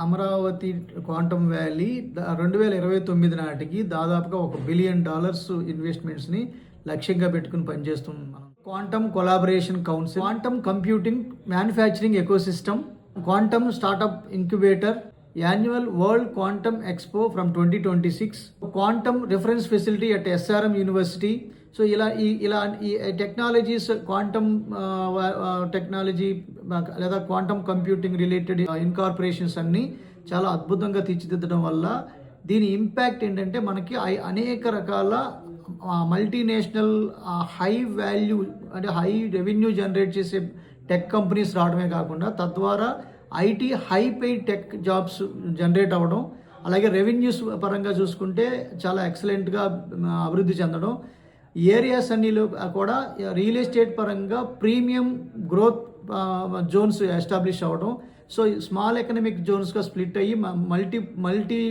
Amaravati quantum valley 2029 నాటికి దాదాపుగా $1 billion ఇన్వెస్ట్మెంట్స్ని లక్ష్యంగా పెట్టుకుని పనిచేస్తున్నాం. మనం quantum collaboration council, quantum computing manufacturing ecosystem, quantum startup incubator, annual world quantum expo from 2026, quantum reference facility at SRM university. So ఇలా ఈ technologies, quantum technology లేదా quantum computing related ఇన్కార్పొరేషన్స్ అన్నీ చాలా అద్భుతంగా తీర్చిదిద్దడం వల్ల దీని ఇంపాక్ట్ ఏంటంటే మనకి అనేక రకాల మల్టీనేషనల్ హై వాల్యూ అంటే హై రెవెన్యూ జనరేట్ చేసే టెక్ కంపెనీస్ రావడమే కాకుండా తద్వారా IT high paid tech jobs generate అవ్వడం, అలాగే రెవెన్యూస్ పరంగా చూసుకుంటే చాలా ఎక్సలెంట్గా అభివృద్ధి చెందడం, ఏరియాస్ అన్నిలో కూడా రియల్ ఎస్టేట్ పరంగా ప్రీమియం గ్రోత్ జోన్స్ ఎస్టాబ్లిష్ అవ్వడం. సో స్మాల్ ఎకనామిక్ జోన్స్గా స్ప్లిట్ అయ్యి మల్టీ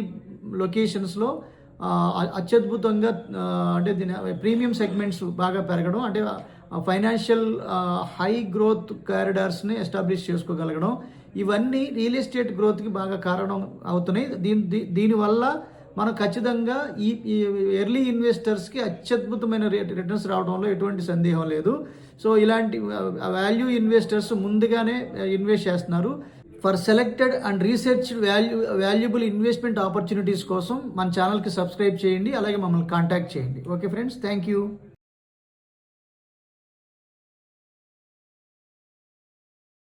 లొకేషన్స్లో అత్యద్భుతంగా అంటే దీని ప్రీమియం సెగ్మెంట్స్ బాగా పెరగడం, అంటే ఫైనాన్షియల్ హై గ్రోత్ కారిడార్స్ని ఎస్టాబ్లిష్ చేసుకోగలగడం, ఇవన్నీ రియల్ ఎస్టేట్ గ్రోత్కి బాగా కారణం అవుతున్నాయి. దీనివల్ల మనం ఖచ్చితంగా ఈ ఎర్లీ ఇన్వెస్టర్స్కి అత్యద్భుతమైన రిటర్న్స్ రావడంలో ఎటువంటి సందేహం లేదు. సో ఇలాంటి వాల్యూ ఇన్వెస్టర్స్ ముందుగానే ఇన్వెస్ట్ చేస్తున్నారు. For selected and research valuable investment opportunities కోసం మన ఛానల్కి సబ్స్క్రైబ్ చేయండి, అలాగే మమ్మల్ని కాంటాక్ట్ చేయండి. Okay friends, thank you.